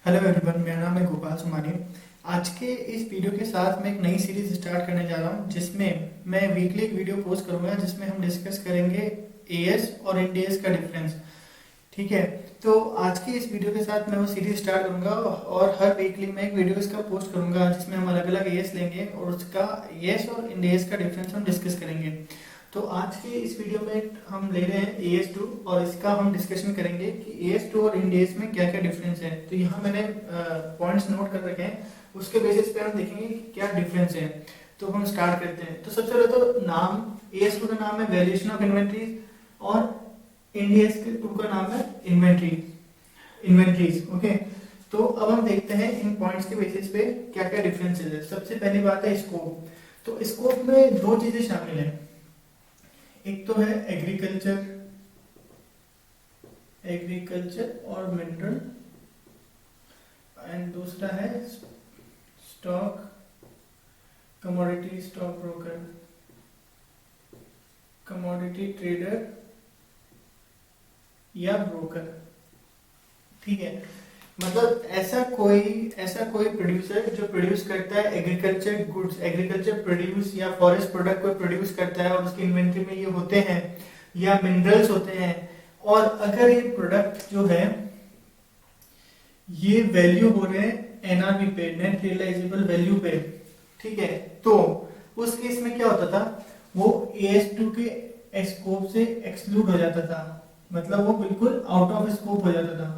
Hello everyone, मेरा नाम है गोपाल सुमानी। आज के इस वीडियो के साथ मैं एक नई सीरीज स्टार्ट करने जा रहा हूं, जिसमें मैं वीकली एक वीडियो पोस्ट करूंगा जिसमें हम डिस्कस करेंगे एएस और एनडीएस का डिफरेंस। ठीक है, तो आज की इस वीडियो के साथ मैं वो सीरीज स्टार्ट करूंगा और हर वीकली मैं एक वीडियो इसका पोस्ट करूंगा जिसमें हम अलग अलग एएस लेंगे और उसका एएस और एनडीएस का डिफरेंस हम डिस्कस करेंगे। तो आज के इस वीडियो में हम ले रहे हैं AS2 और इसका हम डिस्कशन करेंगे कि AS2 और इंडेस में क्या क्या डिफरेंस है। तो यहाँ मैंने पॉइंट्स नोट कर रखे हैं, उसके बेसिस पे हम देखेंगे कि क्या डिफरेंस है। तो हम स्टार्ट करते हैं। तो सबसे पहले तो नाम, AS2 का नाम है वैल्यूएशन ऑफ इन्वेंट्रीज और इंडेस2 का नाम है इन्वेंट्रीज। ओके, तो अब हम देखते हैं इन पॉइंट्स के बेसिस पे क्या क्या डिफरेंसेस है। सबसे पहली बात है स्कोप। तो स्कोप में दो चीजें शामिल है, एक तो है एग्रीकल्चर और मिनरल एंड दूसरा है stock commodity, stock broker, commodity trader या ब्रोकर। ठीक है, मतलब ऐसा कोई प्रोड्यूसर जो प्रोड्यूस करता है एग्रीकल्चर गुड्स, एग्रीकल्चर प्रोड्यूस या फॉरेस्ट प्रोडक्ट को प्रोड्यूस करता है और उसकी इन्वेंट्री में ये होते हैं या मिनरल्स होते हैं, और अगर ये प्रोडक्ट जो है ये वैल्यू हो रहे हैं एनआरवी पे, नेट रियलाइजेबल वैल्यू पे, ठीक है, तो उस केस में क्या होता था, वो AS2 के स्कोप से एक्सक्लूड हो जाता था, मतलब वो बिल्कुल आउट ऑफ स्कोप हो जाता था।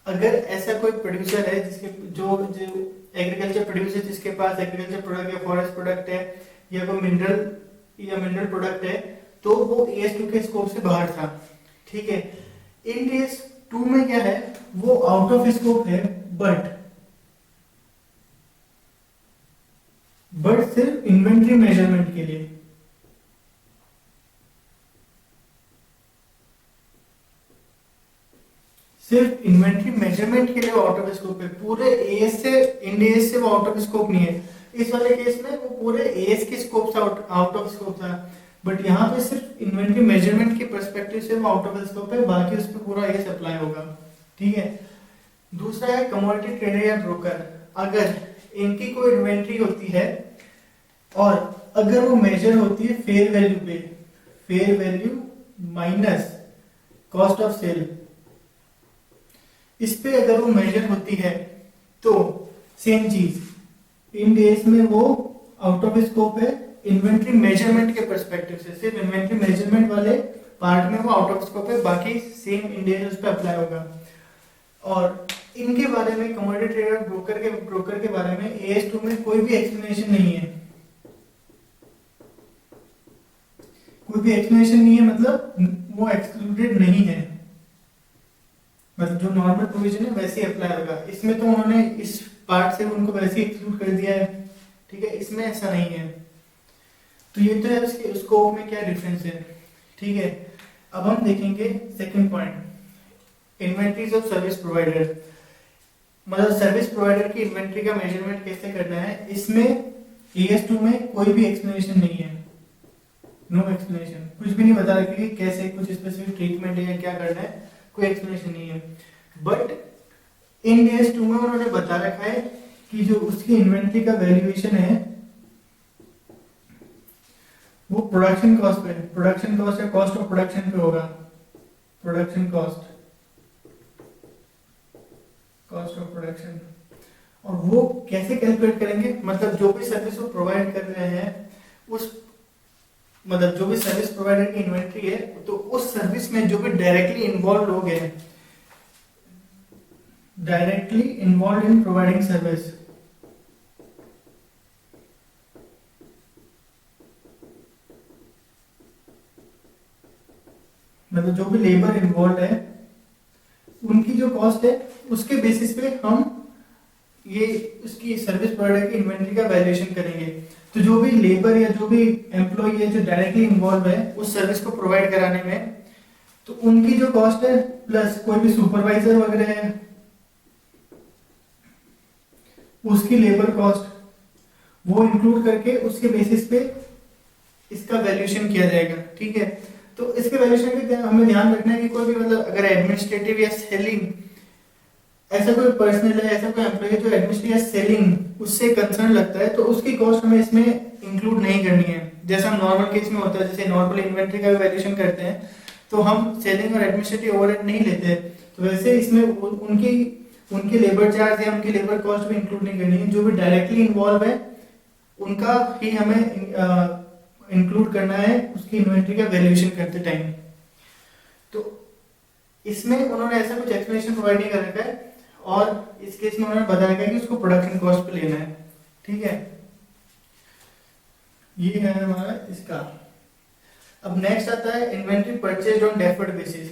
अगर ऐसा कोई प्रोड्यूसर है जिसके जो एग्रीकल्चर प्रोड्यूसर जिसके पास एग्रीकल्चर प्रोडक्ट या फॉरेस्ट प्रोडक्ट है या कोई मिनरल प्रोडक्ट है, तो वो AS2 के स्कोप से बाहर था। ठीक है, इन AS2 में क्या है, वो आउट ऑफ स्कोप है, बट सिर्फ इन्वेंट्री मेजरमेंट के लिए। सिर्फ इन्वेंट्री मेजरमेंट के लिए आउट ऑफ स्कोप है, पूरे एएस से इंडेस से वो आउट ऑफ स्कोप नहीं है। इस वाले केस में वो पूरे एएस के स्कोप से आउट ऑफ स्कोप था, बट यहाँ पे सिर्फ इन्वेंट्री मेजरमेंट के पर्सपेक्टिव से वो आउट ऑफ स्कोप है, बाकी उस पर पूरा एएस अप्लाई होगा। ठीक है, दूसरा है कमोडिटी ट्रेडर या ब्रोकर। अगर इनकी कोई इन्वेंट्री होती है और अगर वो मेजर होती है फेयर वैल्यू पे, fair value minus cost of sale, इस पे अगर वो मेजर होती है तो सेम चीज इन डेज में वो आउट ऑफ स्कोप है इन्वेंट्री मेजरमेंट के पर्सपेक्टिव से। सिर्फ इन्वेंट्री मेजरमेंट वाले पार्ट में वो आउट ऑफ स्कोप है, बाकी सेम इन डेज उस पे अप्लाई होगा। और इनके बारे में कमोडिटी ट्रेडर ब्रोकर के बारे में AS2 में कोई भी एक्सप्लेनेशन नहीं है, कोई भी एक्सप्लेनेशन नहीं है, मतलब वो एक्सक्लूडेड नहीं है, मतलब जो नॉर्मल प्रोविजन है वैसे ही अप्लाई होगा। इसमें तो उन्होंने इस पार्ट से उनको वैसे ही एक्सक्लूड कर दिया है। ठीक है, इसमें ऐसा नहीं है। तो ये तो है उसके स्कोप में क्या डिफरेंस है। ठीक है, अब हम देखेंगे second point, inventories of service provider. मतलब सर्विस प्रोवाइडर की इन्वेंट्री का मेजरमेंट कैसे करना है, इसमें AS2 में कोई भी एक्सप्लेनेशन नहीं है, नो एक्सप्लेनेशन, कुछ भी नहीं बता रखा कि कैसे कुछ स्पेसिफिक ट्रीटमेंट है या क्या करना है, कोई एक्सप्लेनेशन नहीं है। बट इन AS2 में उन्होंने बता रखा है कि जो उसकी इन्वेंट्री का वैल्यूएशन है वो प्रोडक्शन कॉस्ट पे, प्रोडक्शन कॉस्ट या कॉस्ट ऑफ प्रोडक्शन पे होगा, प्रोडक्शन कॉस्ट ऑफ प्रोडक्शन। और वो कैसे कैलकुलेट करेंगे, मतलब जो भी सर्विस वो प्रोवाइड कर रहे हैं उस, मतलब जो भी सर्विस प्रोवाइडर की इन्वेंट्री है, तो उस सर्विस में जो भी डायरेक्टली इन्वॉल्व लोग हैं, directly involve in providing service, मतलब जो भी लेबर इन्वॉल्व है उनकी जो कॉस्ट है उसके बेसिस पे हम ये उसकी सर्विस प्रोवाइडर की इन्वेंट्री का वैल्यूएशन करेंगे। तो जो भी लेबर या जो भी एम्प्लॉय है जो डायरेक्टली इन्वॉल्व है उस सर्विस को प्रोवाइड कराने में, तो उनकी जो कॉस्ट है प्लस कोई भी सुपरवाइजर वगैरह है उसकी लेबर कॉस्ट, वो इंक्लूड करके उसके बेसिस पे इसका वैल्यूएशन किया जाएगा। ठीक है, तो इसके वैल्यूएशन का हमें ध्यान रखना है कि कोई भी मतलब अगर एडमिनिस्ट्रेटिव या सेलिंग ऐसा कोई पर्सनल है, ऐसा कोई एम्प्लॉय जो एडमिनिस्ट्रेटिव या सेलिंग उससे कंसर्न लगता है तो उसकी कॉस्ट हमें इसमें इंक्लूड नहीं करनी है। जैसा नॉर्मल केस में होता है, जैसे नॉर्मल इन्वेंट्री का वैल्यूएशन करते हैं तो हम सेलिंग और एडमिनिस्ट्रेटिव ओवरहेड नहीं लेते, तो वैसे इसमें उनकी लेबर चार्ज या उनकी लेबर कॉस्ट भी इंक्लूड नहीं करनी है। जो भी डायरेक्टली इन्वॉल्व है उनका ही हमें इंक्लूड करना है उसकी इन्वेंट्री का वैल्यूएशन करते टाइम। तो इसमें उन्होंने ऐसा कुछ एक्सप्लेनेशन प्रोवाइड नहीं कर रखा है और इस केस में उन्होंने बताया गया कि उसको प्रोडक्शन कॉस्ट पे लेना है। ठीक है, ये है हमारा इसका। अब नेक्स्ट आता है inventory purchase on deferred basis.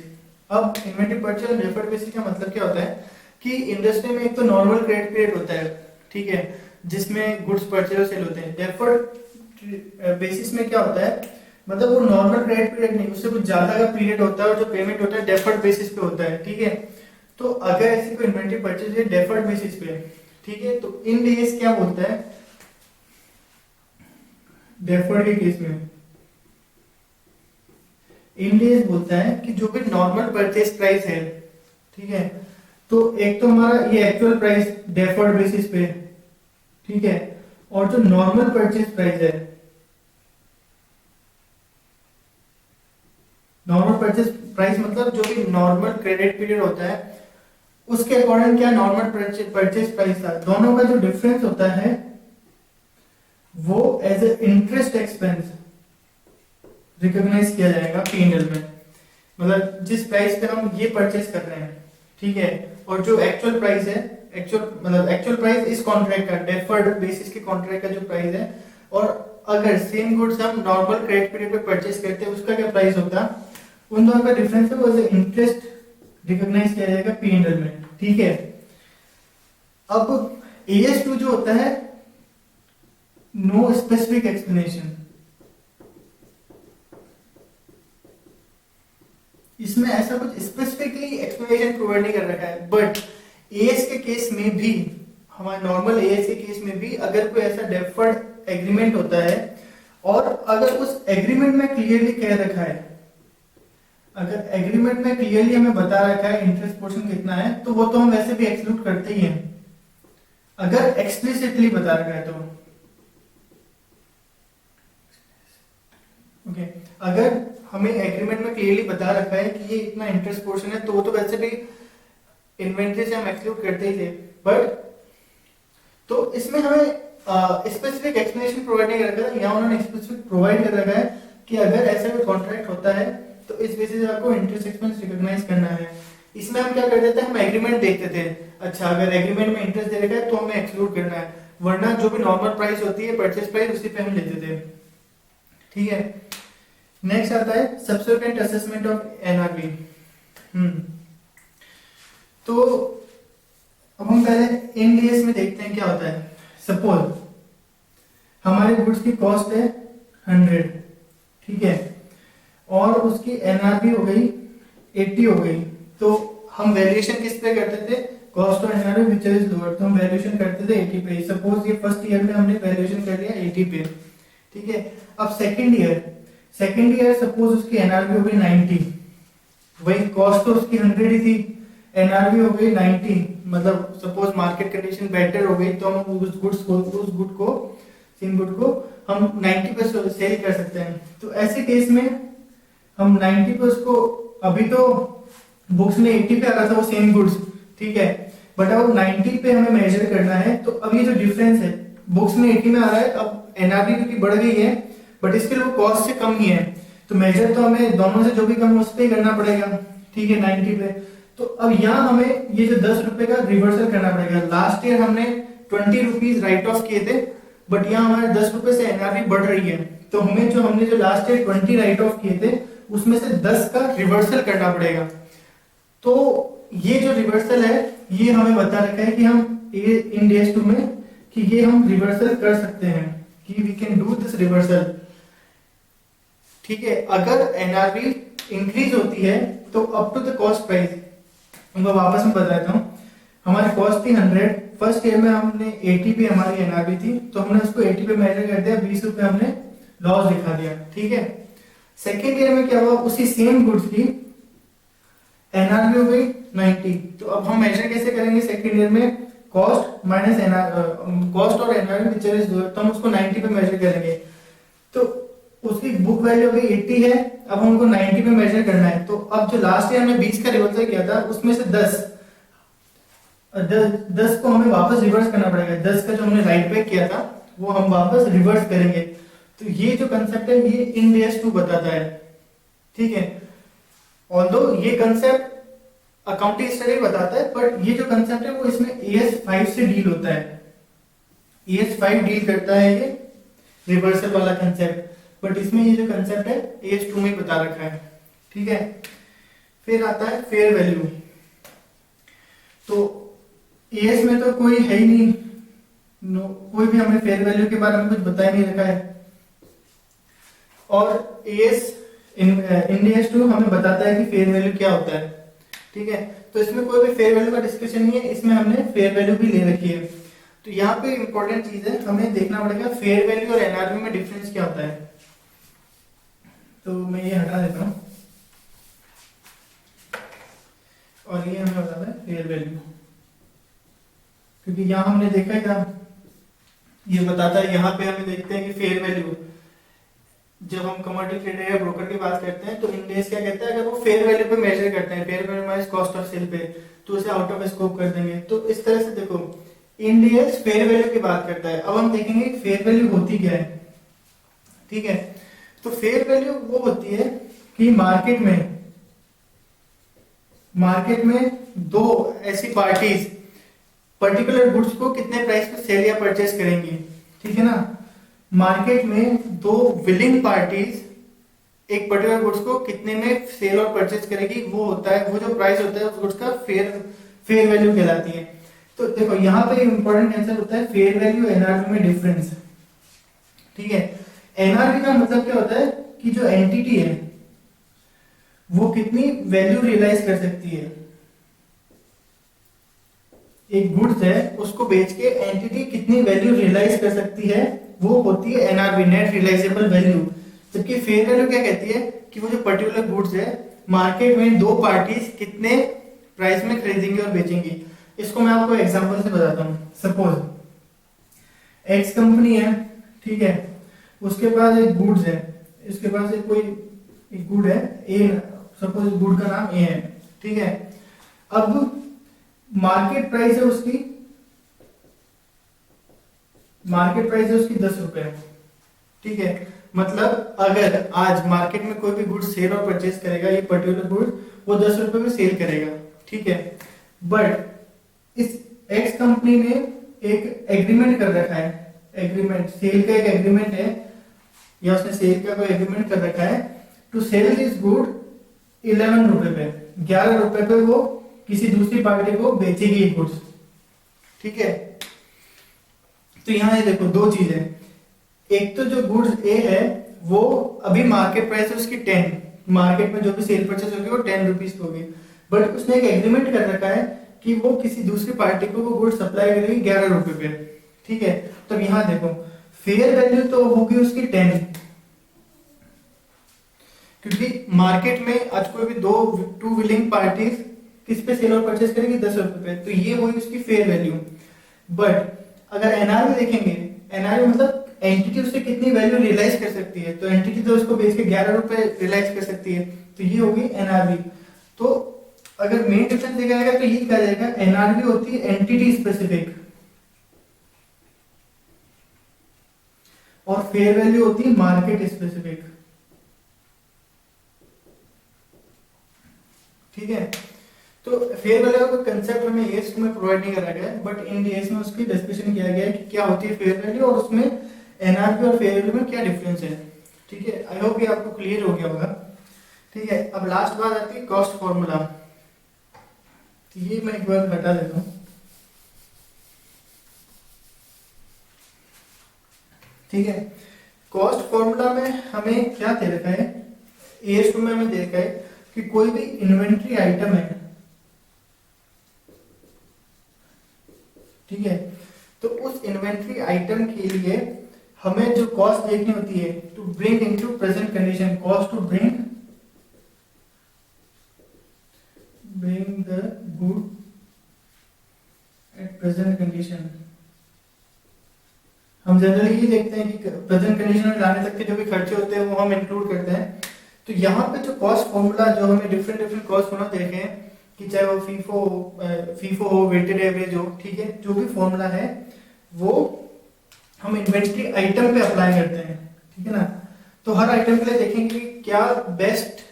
अब inventory purchase on deferred basis का मतलब क्या होता है कि इंडस्ट्री में एक तो नॉर्मल क्रेडिट पीरियड होता है, ठीक है, जिसमें गुड्स परचेज और सेल होते हैं। डेफर्ड बेसिस में क्या होता है, मतलब वो नॉर्मल क्रेडिट पीरियड नहीं, उससे कुछ ज्यादा का पीरियड होता है और जो पेमेंट होता है डेफर्ड बेसिस पे होता है। ठीक है, तो अगर ऐसी कोई इन्वेंट्री परचेज है डेफर्ड बेसिस पे, ठीक है, तो इन डेज क्या बोलता है डेफर्ड के केस में, इन डेज बोलता है कि जो भी नॉर्मल परचेज प्राइस है, ठीक है, तो एक तो हमारा ये एक्चुअल प्राइस डेफर्ड बेसिस पे, ठीक है, और जो नॉर्मल परचेज प्राइस है, नॉर्मल परचेज प्राइस मतलब जो भी नॉर्मल क्रेडिट पीरियड होता है उसके अकॉर्डिंग क्या नॉर्मल परचेज प्राइस था, दोनों का जो डिफरेंस होता है वो as a interest expense recognise किया जाएगा P&L में। मतलब जिस प्राइस पे हम ये परचेज कर रहे हैं, ठीक है, और जो एक्चुअल प्राइस है, एक्चुअल प्राइस इस कॉन्ट्रैक्ट का डेफर्ड बेसिस के कॉन्ट्रैक्ट का जो प्राइस है, और अगर सेम गुड्स हम नॉर्मल क्रेडिट पीरियड पे परचेज करते हैं उसका क्या प्राइस होता, उन दोनों का डिफरेंस है वो एज ए इंटरेस्ट रिकॉग्नाइज किया जाएगा P&L में। ठीक है, अब AS2 जो होता है नो स्पेसिफिक एक्सप्लेनेशन, इसमें ऐसा कुछ स्पेसिफिकली एक्सप्लेनेशन प्रोवाइड नहीं कर रखा है। बट एएस के केस में भी, हमारे नॉर्मल एएस के केस में भी अगर कोई ऐसा डेफर्ड एग्रीमेंट होता है और अगर उस एग्रीमेंट में क्लियरली कह रखा है, अगर एग्रीमेंट में क्लियरली हमें बता रखा है इंटरेस्ट पोर्शन कितना है, तो वो तो हम वैसे भी एक्सक्लूड करते ही हैं अगर एक्सप्लिसिटली बता रखा है तो। ओके, अगर हमें एग्रीमेंट में क्लियरली बता रखा है कि ये इतना इंटरेस्ट पोर्शन है तो वो तो वैसे भी इन्वेंट्री से हम एक्सक्लूड करते ही थे। बट तो इसमें हमें स्पेसिफिक एक्सप्लेनेशन प्रोवाइड नहीं कर रखा है, यहाँ उन्होंने स्पेसिफिक प्रोवाइड कर रखा है कि अगर ऐसा कोई कॉन्ट्रैक्ट होता है तो इस बेसिस पे आपको इंटरेस्ट एक्सपेंस रिकॉग्नाइज करना है। इसमें हम क्या करते थे, हम एग्रीमेंट देखते थे, अच्छा अगर एग्रीमेंट में इंटरेस्ट दे रखा है तो हमें एक्सक्लूड करना है, वरना जो भी नॉर्मल प्राइस होती है परचेज प्राइस उसी पे हम लेते थे। ठीक है, नेक्स्ट आता है सब्सिक्वेंट असेसमेंट ऑफ एनआरवी। तो अब हम पहले इंडियस में देखते हैं क्या होता है। सपोज हमारे गुड्स की कॉस्ट है 100, ठीक है, और उसकी एनआरवी हो गई 80 हो गई, तो हम वैल्यूएशन किस पे करते थे, cost of NRV which is lower, तो हम वैल्यूएशन करते थे 80 पे। सपोज ये फर्स्ट ईयर में हमने वैल्यूएशन कर लिया 80 पे, ठीक है। अब सेकंड ईयर सपोज उसकी एनआरवी हो गई 90, वही कॉस्ट तो उसकी 100 ही थी, एनआरवी हो गई 90, मतलब सपोज मार्केट कंडीशन बेटर हो गई तो हम उस गुड को हम 90 पे सेल कर सकते हैं। तो ऐसे केस में हम 90 पे उसको, अभी तो बुक्स में 80 पे आ रहा था वो सेम गुड्स, ठीक है, बट अब 90 पे हमें मेजर करना है, तो अब ये जो डिफरेंस है बुक्स में 80 में आ रहा है, अब एनआरवी क्योंकि बढ़ गई है बट इसके लिए वो कॉस्ट से कम ही है, तो मेजर तो हमें दोनों से जो भी कम है उस पे करना पड़ेगा, ठीक है, 90 पे। तो अब यहाँ हमें ये जो 10 रुपए का रिवर्सल करना पड़ेगा। लास्ट ईयर हमने 20 रुपीज राइट ऑफ किए थे, बट यहाँ हमारे 10 रुपए से एनआरवी बढ़ रही है, तो हमें जो हमने जो लास्ट ईयर 20 राइट ऑफ किए थे उसमें से 10 का रिवर्सल करना पड़ेगा। तो ये जो रिवर्सल है ये हमें बता रखा है कि हम इन डेज 2 में कि ये हम रिवर्सल कर सकते हैं, कि we can do this reversal, ठीक है। अगर एनआरवी इंक्रीज होती है तो up to the cost price, उनको वापस में बताता हूँ, हमारी कॉस्ट थी 100, फर्स्ट ईयर में हमने 80 पे हमारी एनआरवी थी, तो हमने उसको 80 पे मेजर कर दिया, 20 रुपए हमने लॉस दिखा दिया, ठीक है। सेकेंड ईयर में क्या हुआ, उसी सेम गुड्स की एनआरवी हो गई 90। तो अब हम मेजर कैसे करेंगे सेकेंड ईयर में, कॉस्ट माइनस कॉस्ट और एनआरवी पिक्चर इज दो, तो हम उसको 90 पे मेजर करेंगे। तो उसकी बुक वैल्यू अभी 80 है, अब हमको 90 पे मेजर करना है। तो अब जो लास्ट ईयर हमने 20 का रिवर्सल किया था उसमें से 10 को हमें वापस रिवर्स करना पड़ेगा। 10 का जो हमने राइट बैक किया था वो हम वापस रिवर्स करेंगे। तो ये जो कंसेप्ट है ये इंड एस 2 बताता है, ठीक है। ऑल्दो ये कंसेप्ट अकाउंटिंग स्टडी बताता है, बट ये जो कंसेप्ट है वो इसमें AS5 से डील होता है। AS5 डील करता है ये रिवर्सल वाला कंसेप्ट, बट इसमें ये जो कंसेप्ट है AS2 में बता रखा है, ठीक है। फिर आता है फेयर वैल्यू। तो AS में तो कोई है ही नहीं, कोई भी हमें फेयर वैल्यू के बारे में कुछ बता ही नहीं रखा है। और इंड एस 2 हमें बताता है कि फेयर वैल्यू क्या होता है, ठीक है। तो इसमें कोई भी फेयर वैल्यू का डिस्कशन नहीं है, इसमें हमने फेयर वैल्यू भी ले रखी है। तो यहाँ पे इंपॉर्टेंट चीज है, हमें देखना पड़ेगा फेयर वैल्यू और एनआरवी में डिफरेंस क्या होता है। तो मैं ये हटा देता हूँ और ये हमें बताता है फेयर वैल्यू, क्योंकि यहाँ हमने देखा था ये बताता है, यहाँ पे हमें देखते हैं कि फेयर वैल्यू जब हम कमोडिटी ट्रेडर या ब्रोकर की बात करते हैं तो इंडेक्स क्या कहता है, अगर वो फेयर वैल्यू पे मेजर करते हैं, fair value minus cost of sale पे, तो उसे आउट ऑफ स्कोप कर देंगे। तो इस तरह से देखो इंडेक्स फेयर वैल्यू की बात करता है। अब हम देखेंगे फेयर वैल्यू होती क्या है, ठीक है। तो फेयर वैल्यू वो होती है कि मार्केट में दो ऐसी पार्टीज पर्टिकुलर गुड्स को कितने प्राइस पे सेल या परचेज करेंगी, ठीक है ना। मार्केट में दो विलिंग पार्टीज एक पर्टिकुलर गुड्स को कितने में सेल और परचेज करेगी, वो होता है, वो जो प्राइस होता है उस गुड्स का फेयर वैल्यू कहलाती है। तो देखो यहाँ पे इंपॉर्टेंट आंसर होता है फेयर वैल्यू एनआरवी में डिफरेंस, ठीक है। एनआरवी का मतलब क्या होता है कि जो एंटिटी है वो कितनी वैल्यू रियलाइज कर सकती है। एक गुड्स है उसको बेच के एंटिटी कितनी वैल्यू रियलाइज कर सकती है, वो होती है एनआरवी, नेट रियलाइजेबल वैल्यू। जबकि फेयर वैल्यू क्या कहती है कि वो जो पर्टिकुलर गुड्स है मार्केट में दो पार्टीज कितने प्राइस में खरीदेंगी और बेचेंगी। इसको मैं आपको एग्जांपल से बताता हूँ। सपोज एक्स कंपनी है, ठीक है, उसके पास एक गुड्स है, इसके पास एक कोई एक गुड है ए, सपोज गुड का नाम ए है, ठीक है। अब मार्केट प्राइस है उसकी 10 रुपए, ठीक है। मतलब अगर आज मार्केट में कोई भी गुड सेल और परचेज करेगा, ये पर्टिकुलर गुड वो 10 रुपए में सेल करेगा, ठीक है। बट इस एक्स कंपनी ने एक एग्रीमेंट कर रखा है, एग्रीमेंट सेल का एक एग्रीमेंट है, या उसने सेल का कोई एग्रीमेंट कर रखा है टू सेल दिस गुड 11 रुपए पे, 11 रुपए पे वो किसी दूसरी पार्टी को बेचेगी ये गुड्स, ठीक है। तो यहाँ ये देखो दो चीजें, एक तो जो गुड्स ए है वो अभी मार्केट प्राइस है उसकी 10, मार्केट में जो भी सेल परचेज होगी वो 10 रुपीज होगी, बट उसने एक एग्रीमेंट कर रखा है कि वो किसी दूसरी पार्टी को वो गुड्स सप्लाई करेगी 11 रुपए पे, ठीक है। तो यहाँ देखो फेयर वैल्यू तो होगी उसकी 10, क्योंकि मार्केट में आज कोई भी टू विलिंग पार्टीज किस पे सेल और परचेज करेगी 10 रुपए पे, तो ये हुई उसकी फेयर वैल्यू। बट अगर एनआरवी देखेंगे, एनआरवी मतलब एंटिटी उससे कितनी वैल्यू रियलाइज कर सकती है, तो एंटिटी तो उसको बेच के 11 रुपए रियलाइज कर सकती है, तो ये होगी एनआरवी। तो अगर मेन डिफरेंस देखा जाएगा तो ये कहा जाएगा एनआरवी होती है एंटिटी स्पेसिफिक और फेयर वैल्यू होती है मार्केट स्पेसिफिक, ठीक है। तो फेयर वैल्यू का कंसेप्ट हमें एएस में प्रोवाइड नहीं करा गया है, बट इन एएस में उसकी डिस्कशन किया गया है कि क्या होती है फेयर वैल्यू और उसमें एनआरवी और फेयर वैल्यू में क्या डिफरेंस है, ठीक है। आई होप ये आपको क्लियर हो गया होगा, ठीक है। अब लास्ट बात आती है कॉस्ट फॉर्मूला, तो ये मैं एक बार हटा देता हूँ, ठीक है। कॉस्ट फॉर्मूला में हमें क्या दे रखा है, एएस में हमें दे रखा है कि कोई भी इन्वेंट्री आइटम है, ठीक है, तो उस इन्वेंट्री आइटम के लिए हमें जो कॉस्ट देखनी होती है to bring into present condition, cost to bring the good at present condition. हम जनरली ये देखते हैं कि प्रेजेंट कंडीशन में लाने तक के जो भी खर्चे होते हैं वो हम इंक्लूड करते हैं। तो यहाँ पे जो कॉस्ट फॉर्मूला जो हमें डिफरेंट कॉस्ट फॉर्मूला देखे हैं कि चाहे वो फीफो हो, वेटेड एवरेज हो, ठीक है, जो भी फॉर्मूला है वो हम इन्वेंट्री आइटम पे अप्लाई करते हैं, ठीक है ना। तो हर आइटम के लिए देखेंगे कि क्या बेस्ट,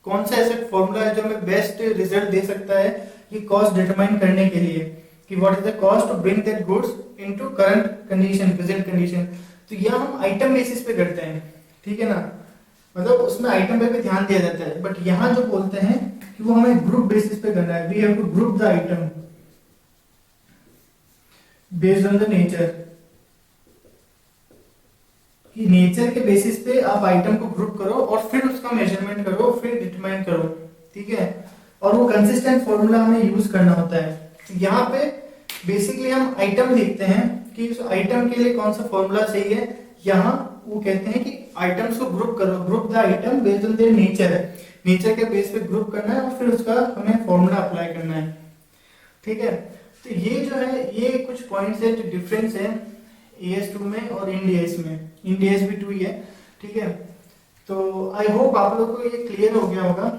कौन सा ऐसा फॉर्मूला है जो हमें बेस्ट रिजल्ट दे सकता है ये कॉस्ट डिटरमाइन करने के लिए कि what is the cost to bring that goods into current condition, present condition. तो यह हम आइटम बेसिस पे करते हैं, ठीक है ना, मतलब उसमें आइटम पे भी ध्यान दिया जाता है। बट यहाँ जो बोलते हैं कि वो हमें ग्रुप बेसिस पे करना है, we have to group the item based on the nature, कि नेचर के बेसिस पे आप आइटम को ग्रुप करो और फिर उसका मेजरमेंट करो, फिर डिटरमाइन करो, ठीक है। और वो कंसिस्टेंट फॉर्मूला हमें यूज करना होता है। यहाँ पे बेसिकली हम आइटम देखते हैं कि उस आइटम के लिए कौन सा फॉर्मूला सही है। यहाँ वो कहते हैं कि आइटम्स को ग्रुप करो, group the item based on their nature, nature के बेस पे ग्रुप करना है और फिर उसका हमें फॉर्मूला अप्लाई करना है, ठीक है। तो ये जो है ये कुछ पॉइंट्स है जो डिफरेंस है AS2 में और IND-AS में, IND-AS भी 2 ही है, ठीक है। तो आई होप आप लोगों को ये क्लियर हो गया होगा।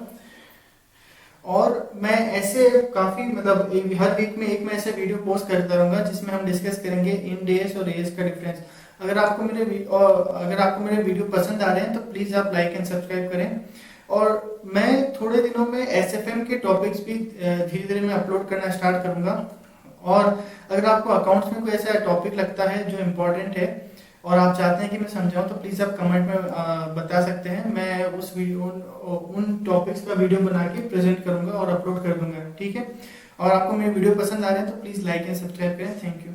और मैं ऐसे काफी मतलब हर वीक में एक मैं ऐसे वीडियो पोस्ट करता रहूंगा जिसमें हम डिस्कस करेंगे IND-AS और AS का डिफरेंस। अगर आपको मेरे वीडियो पसंद आ रहे हैं तो प्लीज आप लाइक एंड सब्सक्राइब करें। और मैं थोड़े दिनों में SFM के टॉपिक्स भी धीरे धीरे मैं अपलोड करना स्टार्ट करूंगा। और अगर आपको अकाउंट्स में कोई ऐसा टॉपिक लगता है जो इम्पोर्टेंट है और आप चाहते हैं कि मैं समझाऊं तो प्लीज आप कमेंट में बता सकते हैं। मैं उस वीडियो उन टॉपिक्स का वीडियो बना के प्रेजेंट करूंगा और अपलोड कर दूंगा, ठीक है। और आपको मेरे वीडियो पसंद आ रहे हैं तो प्लीज लाइक एंड सब्सक्राइब करें। Thank you.